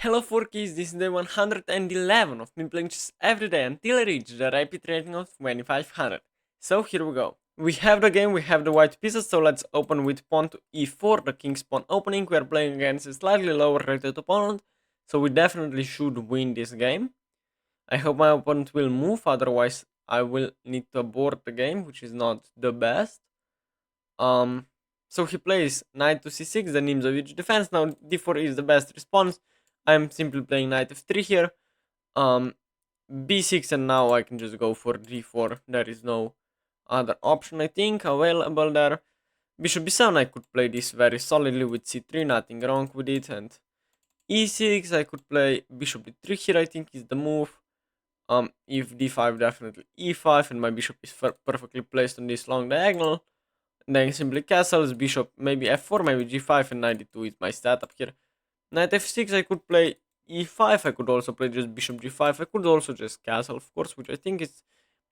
Hello 4Ks, this is day 111 of me playing chess every day until I reach the rapid rating of 2500. So here we go. We have the game, we have the white pieces, so let's open with pawn to e4, the king's pawn opening. We are playing against a slightly lower rated opponent, so we definitely should win this game. I hope my opponent will move, otherwise I will need to abort the game, which is not the best. Um, so he plays knight to c6, the Nimzovich defense. Now d4 is the best response. I'm simply playing knight f3 here. Um, b6, and now I can just go for d4. There is no other option, I think, available there. Bishop b7, I could play this very solidly with c3, nothing wrong with it. And e6, I could play bishop d3 here, I think is the move. If d5, definitely e5, and my bishop is perfectly placed on this long diagonal. Then simply castles, bishop, maybe f4, maybe g5, and knight d2 is my setup here. Knight f6, I could play e5, I could also play just bishop g5, I could also just castle, of course, which I think is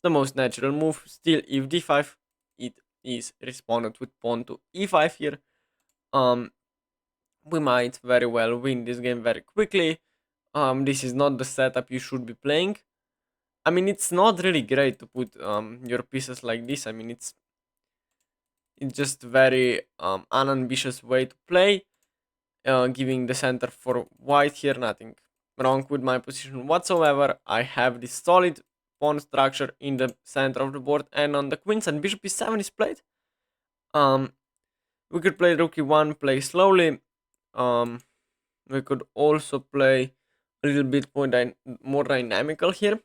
the most natural move. Still, if d5, it is responded with pawn to e5 here. We might very well win this game very quickly. This is not the setup you should be playing. I mean, it's not really great to put your pieces like this. I mean, it's just very unambitious way to play, giving the center for white here. Nothing wrong with my position whatsoever. I have this solid pawn structure in the center of the board, and on the queens and bishop e7 is played. Um, we could play rook e1, play slowly. Um, we could also play a little bit more dynamical here.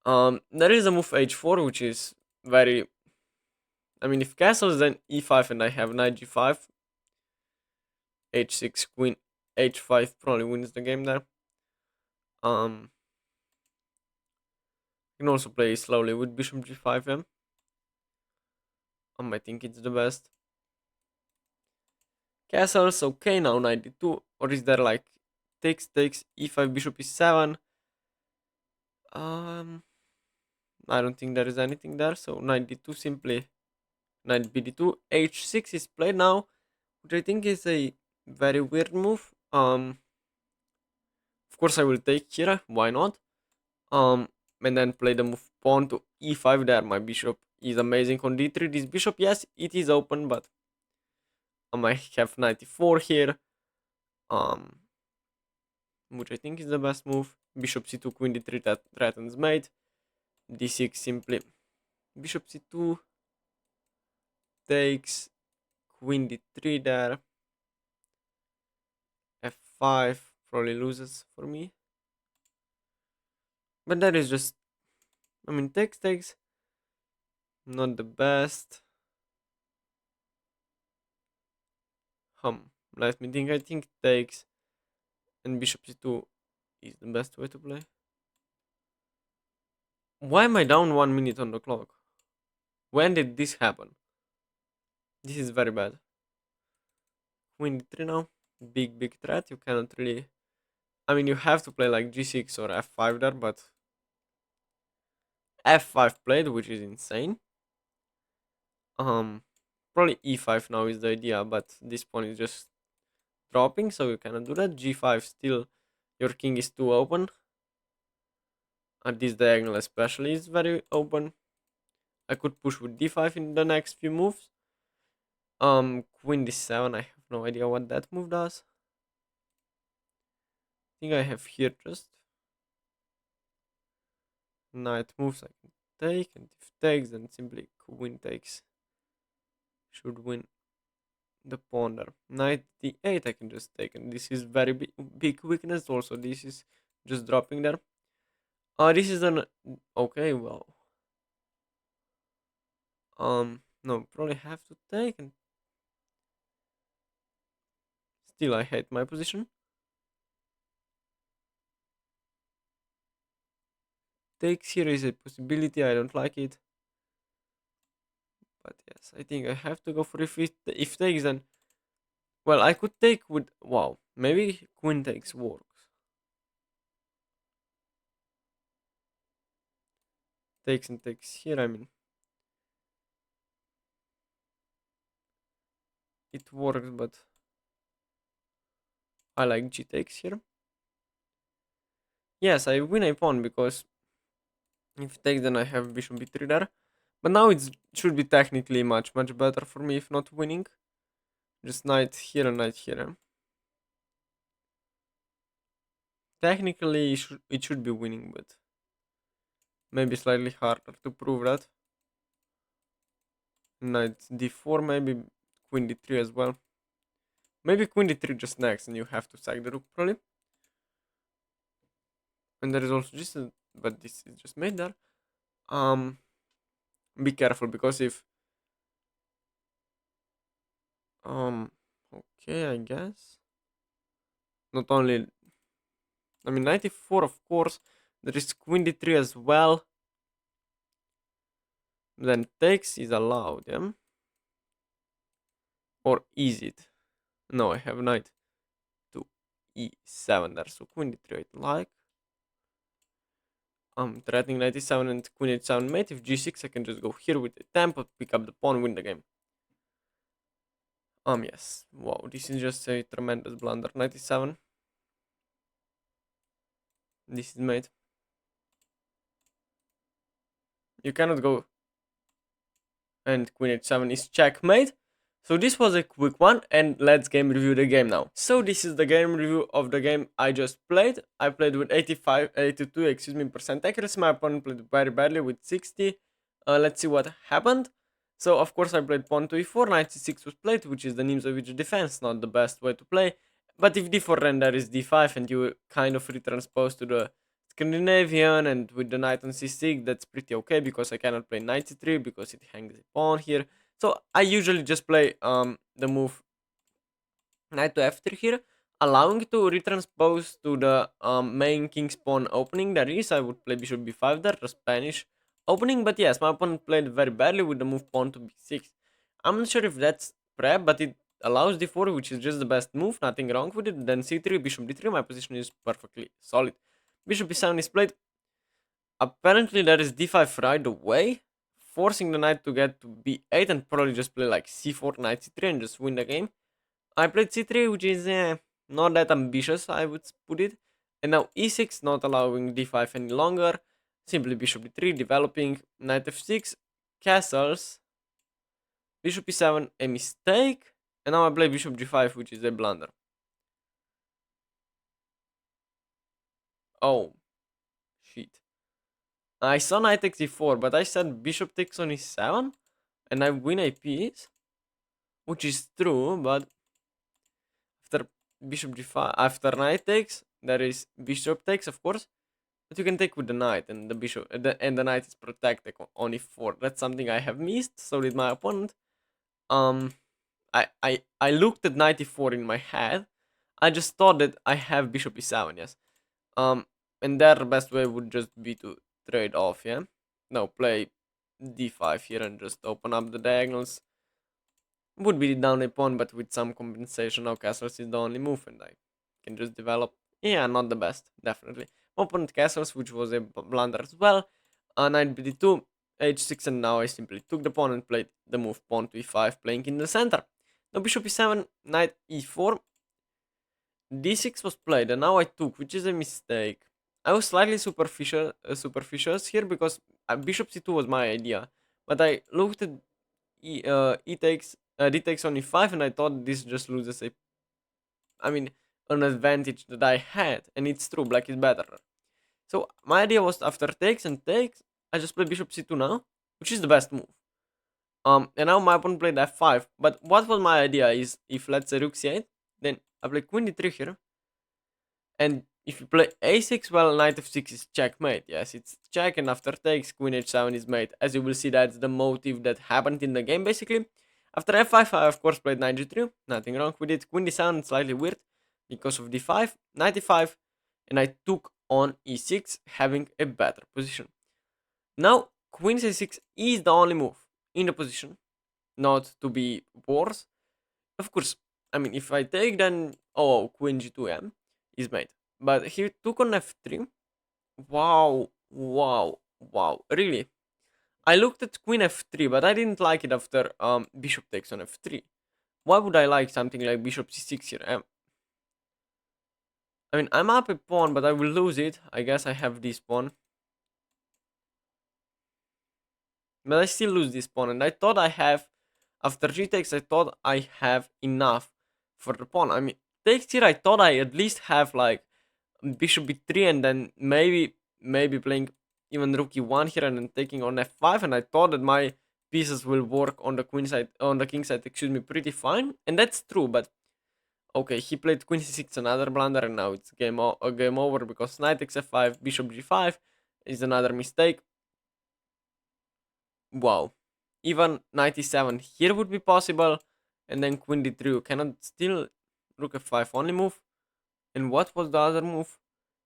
There is a move h4, which is very. I mean, if castles, then e5, and I have knight g5, h6, queen h5 probably wins the game there. You can also play slowly with bishop g5. I think it's the best. Castles, okay, now knight d2, or is there like takes e5, bishop e7? I don't think there is anything there, so knight d2 simply knight bd2, h6 is played now, which I think is a very weird move. Of course I will take here, why not? Um, and then play the move pawn to e5 there. My bishop is amazing on d3. This bishop, yes, it is open, but I might have 94 here. Um, which I think is the best move. Bishop c2, queen d3, that threatens mate. d6 simply. Bishop c2 takes queen d3 there. f5 probably loses for me. But that is just, I mean, takes, not the best. Let me think. I think takes and bishop c2 is the best way to play. Why am I down 1 minute on the clock? When did this happen? This is very bad. Queen d3 now. Big threat. You cannot really. I mean, you have to play like g6 or f5 there, but f5 played, which is insane. Probably e5 now is the idea, but this pawn is just dropping, so you cannot do that. g5 still, your king is too open. And this diagonal especially is very open. I could push with d5 in the next few moves. Queen d7, I have no idea what that move does. I think I have here just knight moves I can take, and if takes, then simply queen takes. Should win the pawn there. Knight d8 I can just take, and this is very big weakness also. This is just dropping there. This is an okay, well. No, probably have to take, and still I hate my position. Takes here is a possibility, I don't like it. But yes, I think I have to go for if takes, then well, I could take with wow, maybe queen takes works. Takes and takes here, I mean it works, but I like g takes here. Yes, I win a pawn because if it takes, then I have bishop b3 there. But now it should be technically much better for me if not winning. Just knight here and knight here. Technically, it should be winning, but maybe slightly harder to prove that. Knight d4, maybe queen d3 as well. Maybe queen d3 just next, and you have to sack the rook probably. And there is also just but this is just made there. Um, be careful because if um, okay, I guess not only. I mean, 94, of course. There is queen d3 as well. Then takes is allowed, yeah? Or is it? No, I have knight to e7 there, so queen d3 I like. Threatening knight e7 and queen h7 mate. If g6, I can just go here with the tempo, pick up the pawn, win the game. Yes. Wow, this is just a tremendous blunder. Knight e7. This is mate. You cannot go. And queen h7 is checkmate. So this was a quick one, and let's game review the game now. So this is the game review of the game I just played. I played with 82 percent accuracy. My opponent played very badly with 60. Let's see what happened. So of course I played pawn to e4, knight c6 was played, which is the Nimzovich defense, not the best way to play. But if d4 then there is d5 and you kind of retranspose to the Scandinavian, and with the knight on c6, that's pretty okay because I cannot play knight c3 because it hangs a pawn here. So I usually just play the move knight to f3 here, allowing it to retranspose to the main king's pawn opening there is. I would play bishop b5 there, the Spanish opening, but yes, my opponent played very badly with the move pawn to b6. I'm not sure if that's prep, but it allows d4, which is just the best move, nothing wrong with it. Then c3, bishop d3, my position is perfectly solid. Bishop b7 is played. Apparently there is d5 right away, forcing the knight to get to b8 and probably just play like c4, knight c3 and just win the game. I played c3, which is not that ambitious, I would put it. And now e6, not allowing d5 any longer. Simply bishop d3, developing, knight f6, castles, bishop e7, a mistake. And now I play bishop g5, which is a blunder. Oh, shit. I saw knight takes e4, but I said bishop takes on e7, and I win a piece, which is true, but after bishop g5, after knight takes, there is bishop takes, of course, but you can take with the knight, and the bishop, and the knight is protected on e4. That's something I have missed, so did my opponent. I looked at knight e4 in my head. I just thought that I have bishop e7, yes. And their best way would just be to trade off, yeah? No, play d5 here and just open up the diagonals. Would be down a pawn, but with some compensation. Now castles is the only move, and I can just develop. Yeah, not the best, definitely. Opponent castles, which was a blunder as well. Knight bd2, h6, and now I simply took the pawn and played the move pawn to e5, playing in the center. Now bishop e7, knight e4. d6 was played, and now I took, which is a mistake. I was slightly superficious here because bishop c2 was my idea, but I looked at d takes on e5, and I thought this just loses an advantage that I had, and it's true, black is better. So my idea was after takes and takes, I just play bishop c2 now, which is the best move. And now my opponent played f5, but what was my idea is if let's say rook c8, then I play queen d3 here, and if you play a6, well, knight f6 is checkmate. Yes, it's check, and after takes, queen h7 is mate. As you will see, that's the motive that happened in the game, basically. After f5, I of course played knight g3, nothing wrong with it. Queen d7, slightly weird, because of d5, knight e5, and I took on e6, having a better position. Now, queen c6 is the only move in the position, not to be worse. Of course, I mean, if I take, then, oh, queen g2 is mate. But he took on f3. Wow, wow, wow, really? I looked at queen f3, but I didn't like it after bishop takes on f3. Why would I like something like bishop c6 here? I mean, I'm up a pawn, but I will lose it. I guess I have this pawn. But I still lose this pawn, and I thought I have, after g takes, I thought I have enough for the pawn. I mean, takes here, I thought I at least have like bishop b3, and then maybe playing even rook e1 here, and then taking on f5, and I thought that my pieces will work on the queen side, on the king side, excuse me, pretty fine, and that's true, but okay, he played queen c6, another blunder, and now it's game over because knight takes f5, bishop g5 is another mistake. Wow. Even knight e7 here would be possible, and then queen d3, you cannot still rook f5 only move. And what was the other move?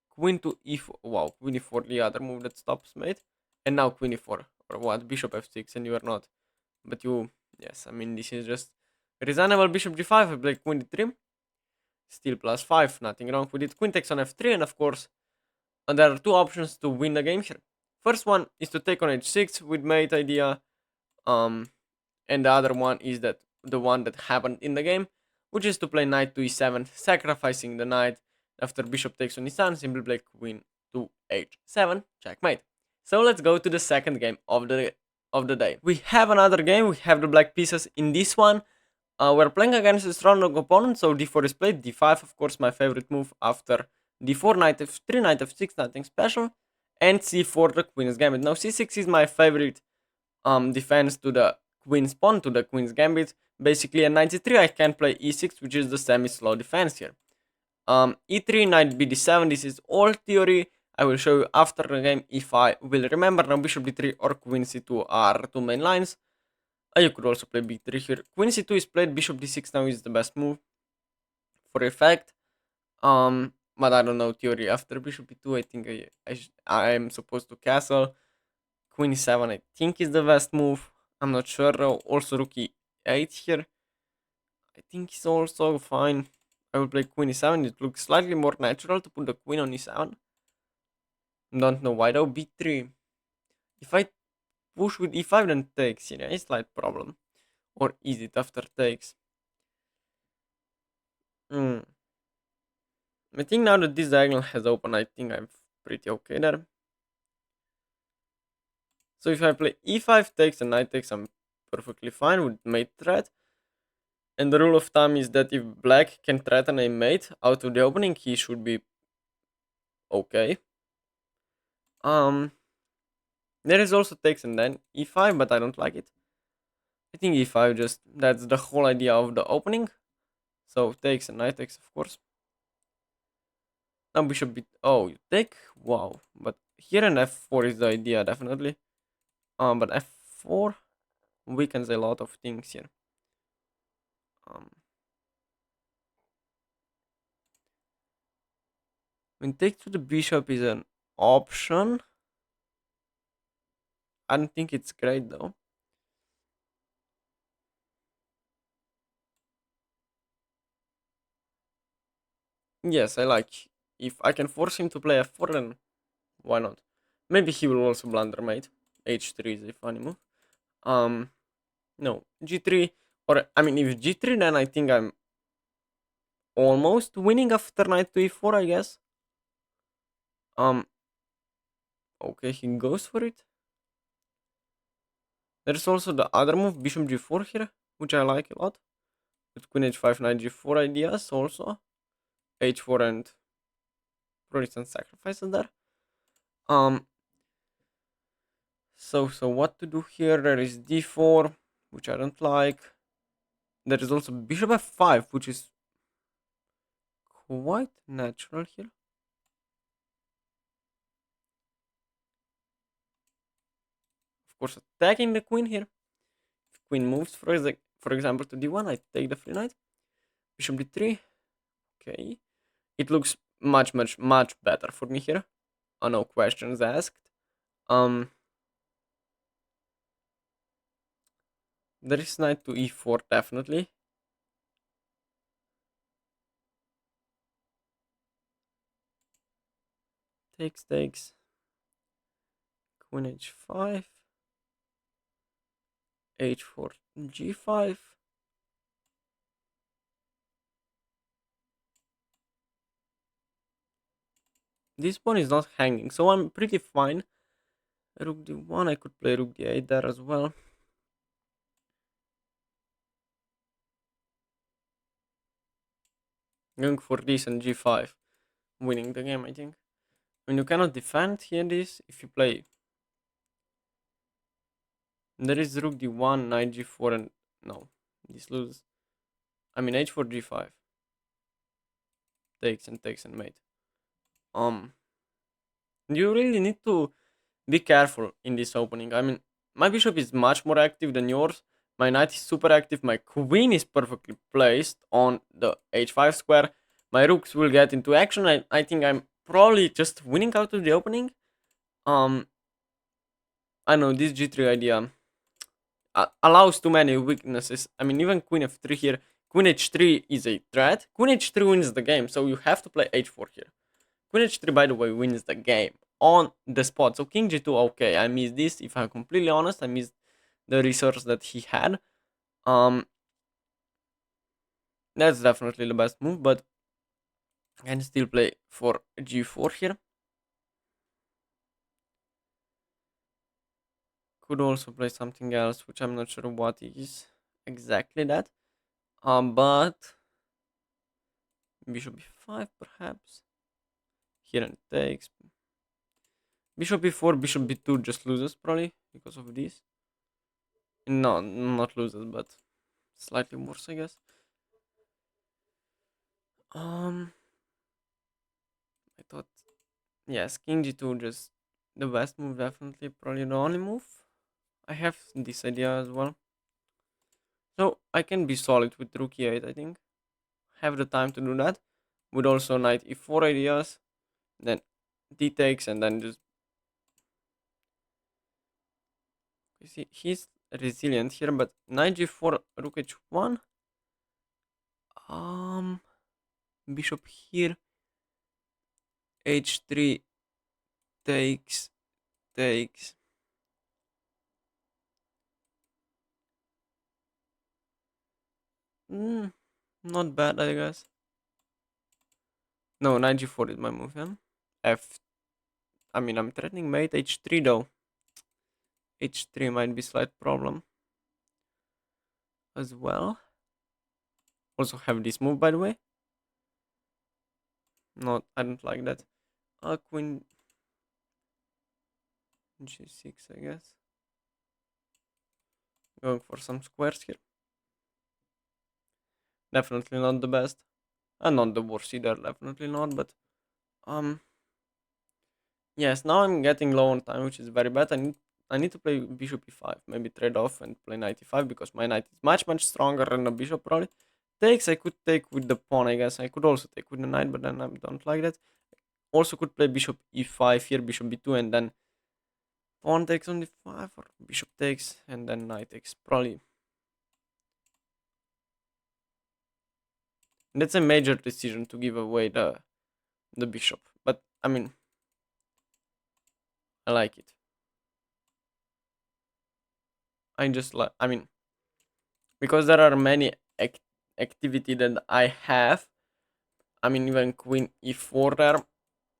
Queen to e4, wow, queen e4, the other move that stops mate. And now queen e4, or what, bishop f6, and you are not. But you, yes, I mean, this is just reasonable. Bishop g5, I play queen d3, still +5, nothing wrong with it. Queen takes on f3, and of course, there are two options to win the game here. First one is to take on h6 with mate idea, and the other one is that the one that happened in the game, which is to play knight to e7, sacrificing the knight after bishop takes on e7, simply play queen to h7, checkmate. So let's go to the second game of the day. We have another game. We have the black pieces in this one. We're playing against a strong opponent, so d4 is played, d5, of course, my favorite move after d4, knight f3, knight f6, nothing special, and c4, the queen's gambit. Now c6 is my favorite defense to the queen's pawn, to the queen's gambit. Basically at knight c3 I can play e6, which is the semi-slow defense here. e3, knight bd7, this is all theory. I will show you after the game if I will remember. Now bishop d3 or queen c2 are two main lines. You could also play b3 here. Queen c2 is played, bishop d6 now is the best move for effect. But I don't know theory. After bishop b2 I think I am supposed to castle. Queen e7 I think is the best move. I'm not sure though. Also rook e8 here I think is also fine. I will play queen e7. It looks slightly more natural to put the queen on e7. Don't know why though. b3. If I push with e5 then takes, yeah, a slight problem. Or is it after takes? I think now that this diagonal has opened, I think I'm pretty okay there. So if I play e5 takes and knight takes, I'm perfectly fine with mate threat. And the rule of thumb is that if black can threaten a mate out of the opening, he should be okay. There is also takes and then e5, but I don't like it. I think e5 just, that's the whole idea of the opening. So takes and knight takes, of course. Now bishop b, oh, you take, wow. But here an f4 is the idea, definitely. But f4 weakens a lot of things here. When take to the bishop is an option. I don't think it's great though. Yes, I like. If I can force him to play f4, then why not? Maybe he will also blunder mate. h3 is a funny move. No, g3, or I mean, if g3, then I think I'm almost winning after knight to e4, I guess. Okay, he goes for it. There's also the other move, bishop g4 here, which I like a lot. With queen h5, knight g4 ideas also. h4 and probably some sacrifices there. So what to do here? There is d4, which I don't like. There is also bishop f5, which is quite natural here. Of course, attacking the queen here. If queen moves, for example, to d1, I take the free knight. Bishop d3. Okay. It looks much better for me here. Oh, no questions asked. There is knight to e4, definitely. Takes. Queen h5. h4, g5. This pawn is not hanging, so I'm pretty fine. Rook d1, I could play rook d8 there as well. Going for this and g5, winning the game, I think. I mean, you cannot defend here this if you play. There is rook d1, knight g4, and no, this loses. I mean, h4, g5. Takes and mate. You really need to be careful in this opening. I mean, my bishop is much more active than yours. My knight is super active. My queen is perfectly placed on the h5 square. My rooks will get into action. I think I'm probably just winning out of the opening. I know this g3 idea allows too many weaknesses. I mean, even queen f3 here. Queen h3 is a threat. Queen h3 wins the game, so you have to play h4 here. Queen h3, by the way, wins the game on the spot. So king g2, okay, I missed this. If I'm completely honest, I missed the resource that he had. That's definitely the best move, but I can still play for g4 here. Could also play something else, which I'm not sure what is exactly that. But bishop b5 perhaps. Here and takes. Bishop b4, bishop b2 just loses probably because of this. No, not loses, but slightly worse, I guess. I thought, yes, king g2 just the best move, definitely, probably the only move. I have this idea as well. So I can be solid with rook e8, I think. Have the time to do that. With also knight e4 ideas. Then d takes and then just... You see, he's resilient here, but knight g4, rook h1. Bishop here. h3 takes. Not bad, I guess. No, knight g4 is my move, yeah? I mean, I'm threatening mate h3 though. h3 might be slight problem as well. Also have this move, by the way. Not, I don't like that. Queen g6, I guess. Going for some squares here. Definitely not the best. And not the worst either, definitely not, but yes, now I'm getting low on time, which is very bad. I need to play bishop e5, maybe trade off and play knight e5 because my knight is much stronger than the bishop probably. Takes, I could take with the pawn, I guess. I could also take with the knight, but then I don't like that. Also could play bishop e5 here, bishop b2, and then pawn takes on d5, or bishop takes, and then knight takes, probably. And that's a major decision to give away the bishop, but I mean, I like it. I just like, I mean, because there are many activity that I have. I mean, even queen e4 there,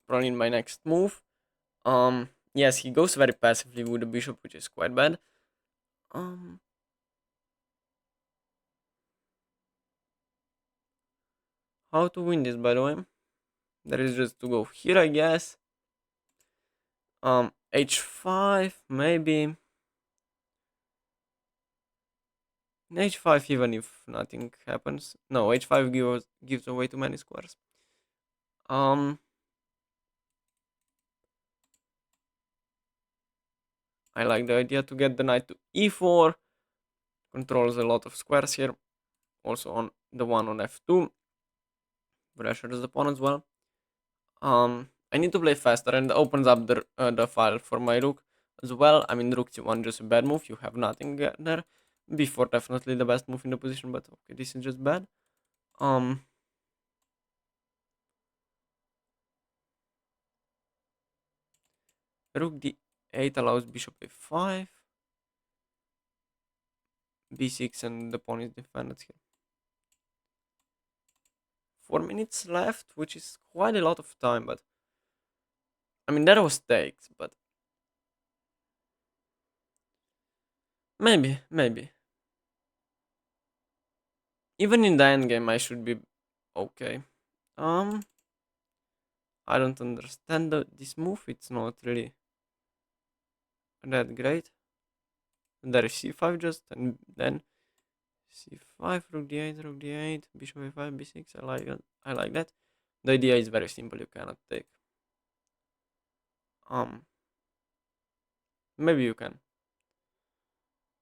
probably in my next move. Yes, he goes very passively with the bishop, which is quite bad. How to win this, by the way? There is just to go here, I guess. H5, maybe. H5, even if nothing happens. No, H5 gives away too many squares. I like the idea to get the knight to e4. Controls a lot of squares here. Also on the one on f2. Pressures the pawn as well. I need to play faster and opens up the file for my rook as well. I mean, rook c1 just a bad move. You have nothing there. B4 definitely the best move in the position, but okay, this is just bad. Rook d8 allows bishop a5. b6 and the pawn is defended here. 4 minutes left, which is quite a lot of time, but I mean, that was takes, but maybe. Even in the end game, I should be okay. Um, I don't understand this move. It's not really that great. And there is c5 just, and then c5, rook d8, rook d8, bishop a5, b6. I like that. I like that. The idea is very simple. You cannot take. Um, Maybe you can,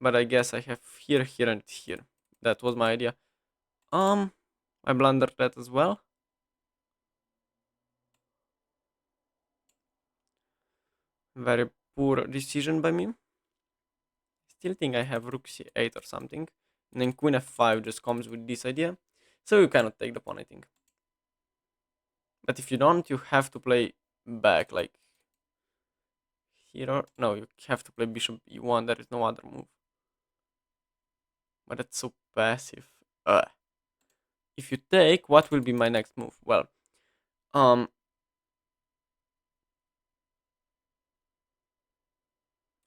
but I guess I have here, here, and here. That was my idea. Um, I blundered that as well. Very poor decision by me. Still think I have rook c8 or something. And then queen f5 just comes with this idea. So you cannot take the pawn, I think. But if you don't, you have to play back like here or... No, you have to play bishop e1. There is no other move. But that's so passive. If you take, what will be my next move? Well,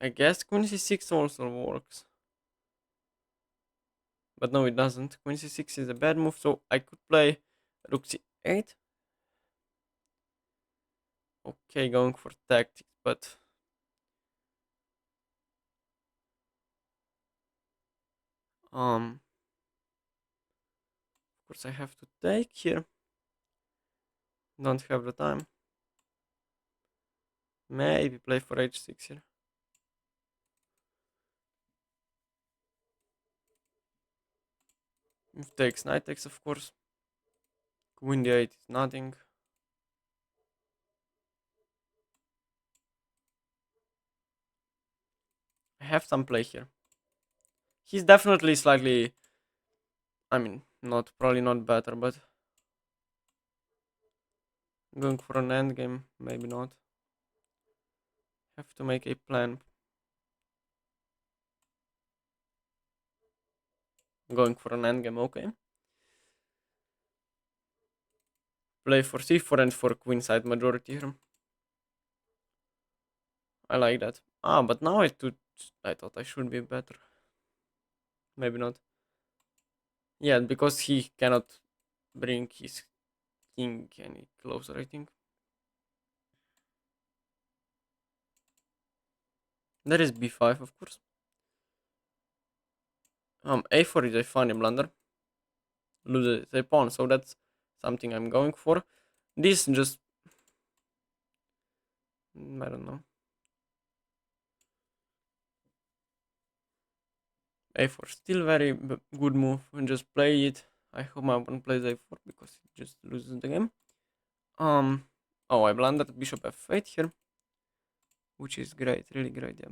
I guess queen c6 also works. But no, it doesn't. Queen c6 is a bad move, so I could play rook c8. Okay, going for tactics, but... Of course I have to take here. Don't have the time. Maybe play for h6 here. If takes, knight takes, of course. Queen d8 is nothing. I have some play here. He's definitely slightly... I mean, probably not better, but... Going for an endgame, maybe not. Have to make a plan. Going for an endgame, okay. Play for c4 and for queenside majority here. I like that. But now I thought I should be better. Maybe not. Yeah, because he cannot bring his king any closer, I think. There is b5, of course. A4 is a funny blunder. Loses a pawn, so that's something I'm going for. This just... I don't know. A4 still very good move, and just play it. I hope my opponent plays a4 because it just loses the game. Oh, I blundered bishop f8 here, which is great, really great, yeah.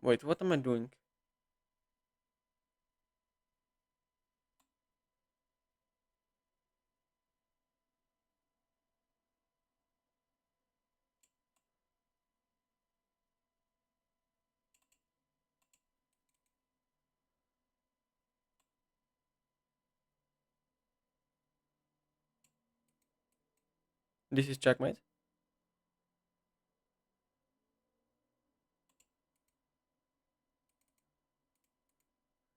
Wait, what am I doing? This is checkmate.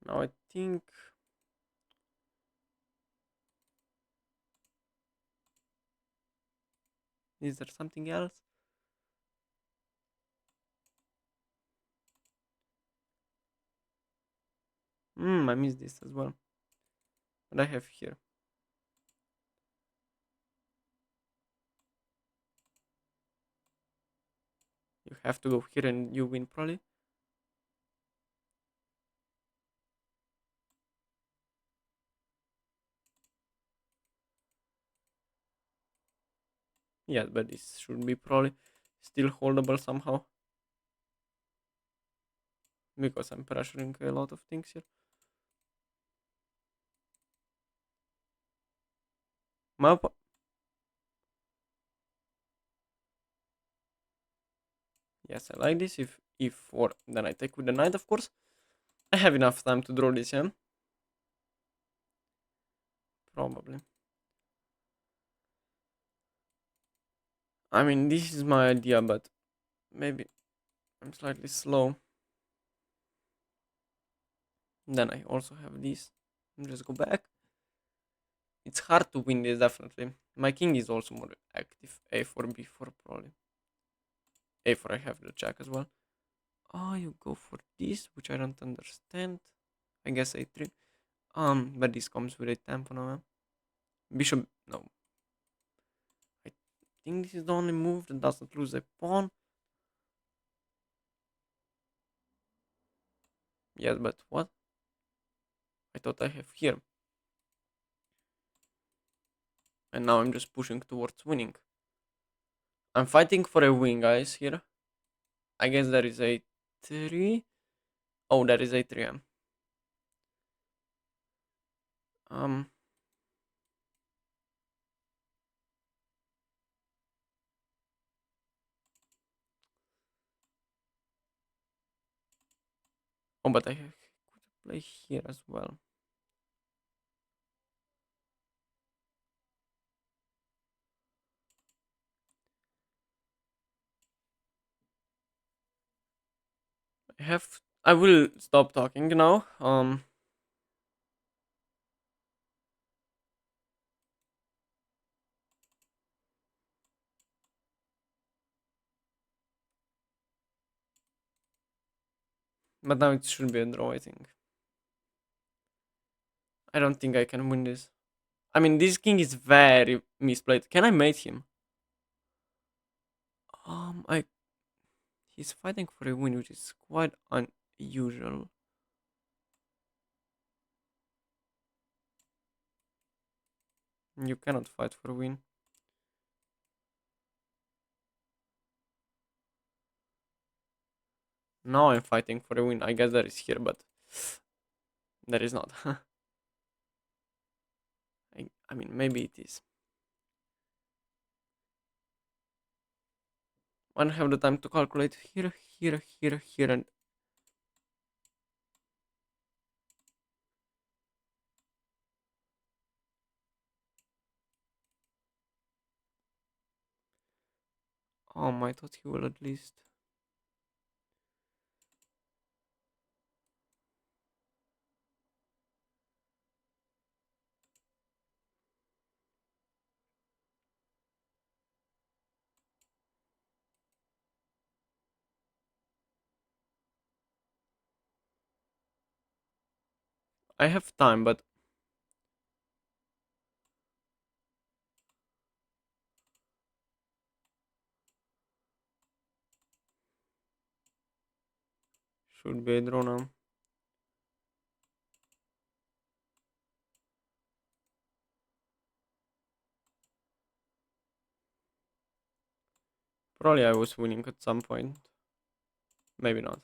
Now I think... Is there something else? I missed this as well. What I have here? You have to go here and you win probably. Yeah, but this should be probably still holdable somehow. Because I'm pressuring a lot of things here. My Yes, I like this. If then I take with the knight, of course. I have enough time to draw this, yeah? Probably. I mean, this is my idea, but maybe I'm slightly slow. Then I also have this. Just go back. It's hard to win this, definitely. My king is also more active. A4, B4, probably. A4, I have the check as well. Oh, you go for this, which I don't understand. I guess A3. But this comes with a tempo now. Bishop, no. I think this is the only move that doesn't lose a pawn. Yes, but what? I thought I have here. And now I'm just pushing towards winning. I'm fighting for a win, guys, here. I guess there is a 3. Oh, there is a 3. Um, oh, but I could play here as well. I will stop talking now. But now it should be a draw, I think. I don't think I can win this. I mean, this king is very misplayed. Can I mate him? I He's fighting for a win, which is quite unusual. You cannot fight for a win. Now I'm fighting for a win. I guess that is here, but there is not. I mean, maybe it is. I don't have the time to calculate here, and I thought he will at least. I have time, but should be a draw now. Probably I was winning at some point. Maybe not.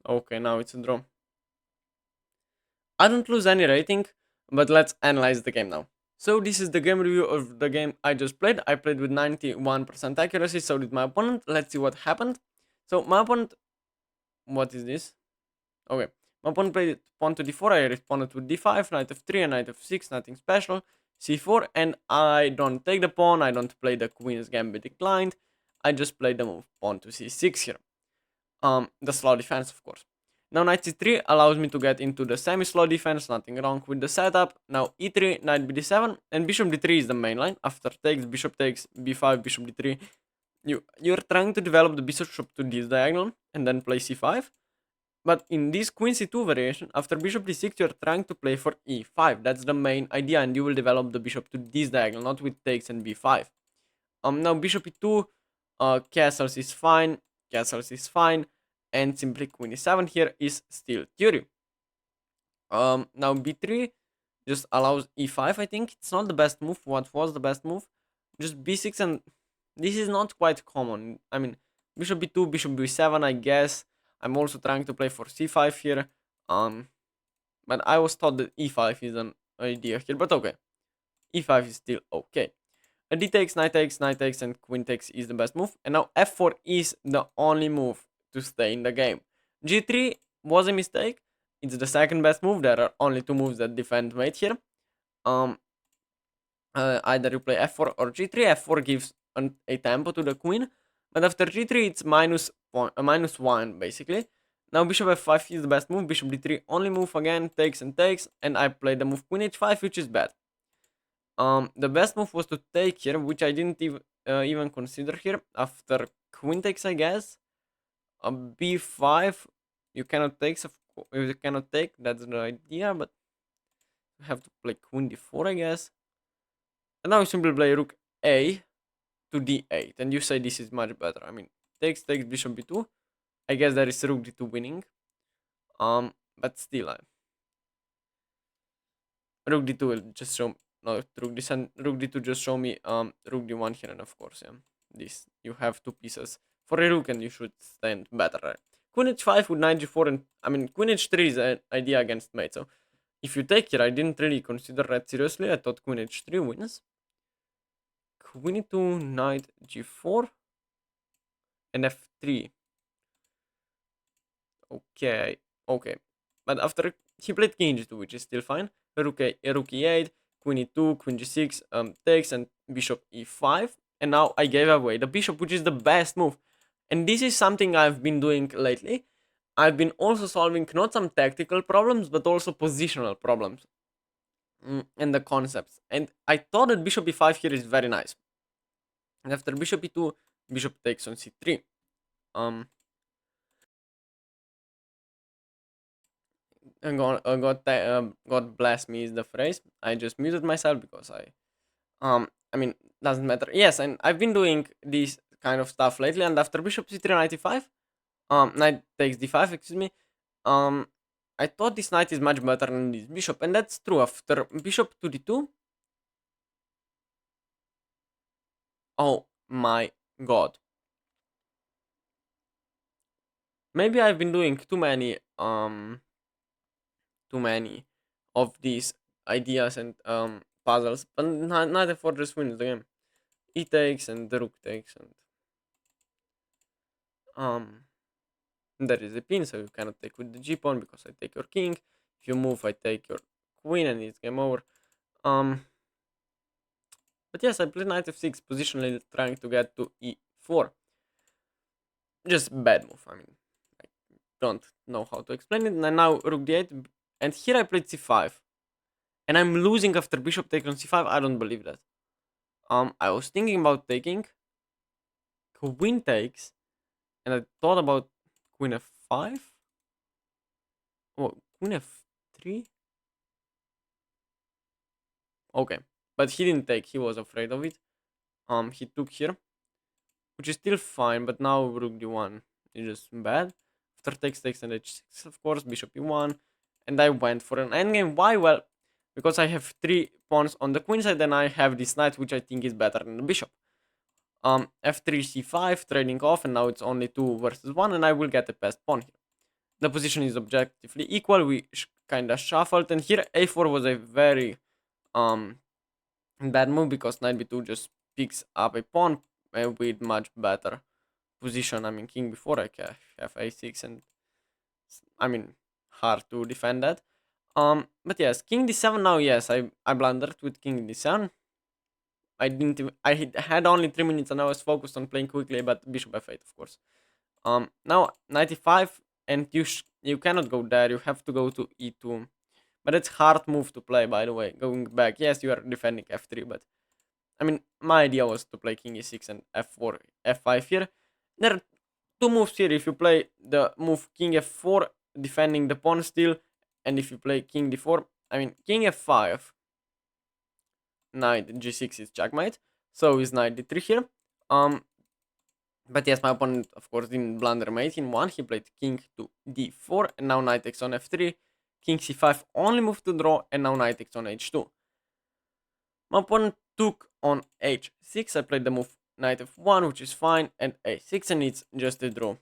Okay, now it's a draw. I don't lose any rating, but let's analyze the game now. So this is the game review of the game I just played. I played with 91% accuracy, so did my opponent. Let's see what happened. So my opponent, what is this? Okay, my opponent played pawn to d4, I responded with d5, knight f3 and knight f6, nothing special. c4, and I don't take the pawn, I don't play the queen's gambit declined. I just play the move pawn to c6 here. The slow defense, of course. Now knight c3 allows me to get into the semi-slow defense, nothing wrong with the setup. Now e3, knight bd7, and bishop d3 is the main line. After bishop takes, b5, bishop d3. You're trying to develop the bishop to this diagonal, and then play c5. But in this queen c2 variation, after bishop d6, you're trying to play for e5. That's the main idea, and you will develop the bishop to this diagonal, not with takes and b5. Now bishop e2, castles is fine, and simply queen e7 here is still theory. Now b3 just allows e5, I think. It's not the best move. What was the best move? Just b6, and this is not quite common. I mean, bishop b2, bishop b7, I guess. I'm also trying to play for c5 here. But I was taught that e5 is an idea here, but okay. e5 is still okay. D takes, knight takes, knight takes, and queen takes is the best move. And now f4 is the only move to stay in the game. g3 was a mistake. It's the second best move. There are only two moves that defend mate here. Either you play f4 or g3. f4 gives a tempo to the queen, but after g3 it's minus 1 basically. Now bishop f5 is the best move. Bishop d3 only move again, takes and takes, and I play the move queen h5, which is bad. The best move was to take here, which I didn't even consider here. After queen takes, I guess. b5, you cannot take. So you cannot take. That's the idea, but you have to play queen d4, I guess. And now you simply play rook a to d8, and you say this is much better. I mean, takes bishop b2. I guess there is rook d2 winning. But still, rook d2 will just show no rook d2 just show me rook d1 here, and of course, yeah, this you have two pieces for a rook, and you should stand better. Right? Queen h5 with knight g4, and I mean queen h3 is an idea against mate. So if you take here, I didn't really consider that seriously. I thought queen h3 wins. Queen to knight g4 and f3. Okay, but after he played king g2, which is still fine. Rook e8, queen e2, queen g6 takes, and bishop e5. And now I gave away the bishop, which is the best move. And this is something I've been doing lately. I've been also solving not some tactical problems, but also positional problems and the concepts. And I thought that bishop e5 here is very nice. And after bishop e2, bishop takes on c3. God bless me is the phrase. I just muted myself because I mean, doesn't matter. Yes, and I've been doing this kind of stuff lately. And after bishop c3 knight e5, knight takes d5, excuse me. I thought this knight is much better than this bishop, and that's true. After bishop to d2, oh my god, maybe I've been doing too many of these ideas and puzzles, but neither for just wins the game. E takes and the rook takes, and there is a pin, so you cannot take with the g pawn because I take your king. If you move, I take your queen, and it's game over. But yes, I played knight f6, positionally trying to get to e4. Just bad move. I mean, I don't know how to explain it. And now rook d8, and here I played c5, and I'm losing after bishop takes on c5. I don't believe that. I was thinking about taking queen takes, and I thought about queen f5. Oh, queen f3. Okay, but he didn't take. He was afraid of it. He took here, which is still fine. But now rook d1 is just bad. After takes and h6, of course, bishop e1, and I went for an endgame. Why? Well, because I have 3 pawns on the queen side, and I have this knight, which I think is better than the bishop. F3 c5, trading off, and now it's only 2 versus 1, and I will get a passed pawn here. The position is objectively equal. We kinda shuffled, and here a4 was a very bad move because knight b2 just picks up a pawn with much better position. I mean, king b4, I can have a6, and I mean, hard to defend that. But yes, king d7 now. Yes, I blundered with king d7. I didn't even, I had only 3 minutes and I was focused on playing quickly, but bishop f8, of course. Now 95, and you cannot go there. You have to go to e2. But it's hard move to play, by the way. Going back, yes, you are defending f3, but I mean, my idea was to play king e6 and f4, f5 here. There are 2 moves here. If you play the move king f4, defending the pawn still, and if you play king d4, I mean, king f5, knight g6 is checkmate, so is knight d3 here. But yes, my opponent, of course, didn't blunder mate in 1. He played king to d4, and now knight takes on f3. King c5 only move to draw, and now knight takes on h2. My opponent took on h6. I played the move knight f1, which is fine, and a6, and it's just a draw.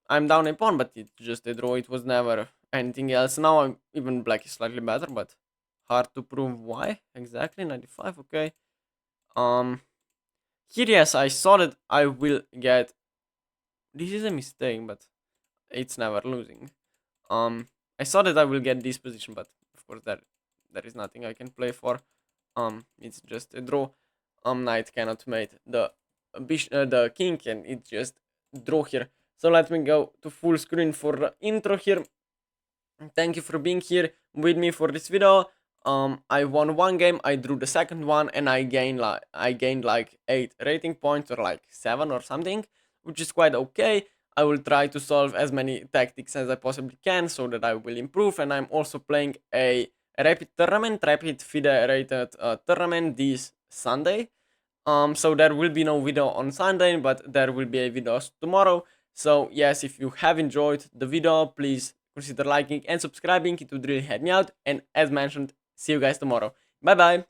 I'm down a pawn, but it's just a draw. It was never anything else. Now even black is slightly better, but hard to prove why exactly. 95, okay. Here, yes, I saw that I will get. This is a mistake, but it's never losing. I saw that I will get this position, but of course there is nothing I can play for. It's just a draw. Knight cannot mate the king, and it's just draw here. So let me go to full screen for the intro here. Thank you for being here with me for this video. I won one game, I drew the second one, and I gained like 8 rating points, or like 7 or something, which is quite okay. I will try to solve as many tactics as I possibly can so that I will improve. And I'm also playing a rapid federated tournament this Sunday. So there will be no video on Sunday, but there will be a video tomorrow. So yes, if you have enjoyed the video, please consider liking and subscribing. It would really help me out. And as mentioned, see you guys tomorrow. Bye bye.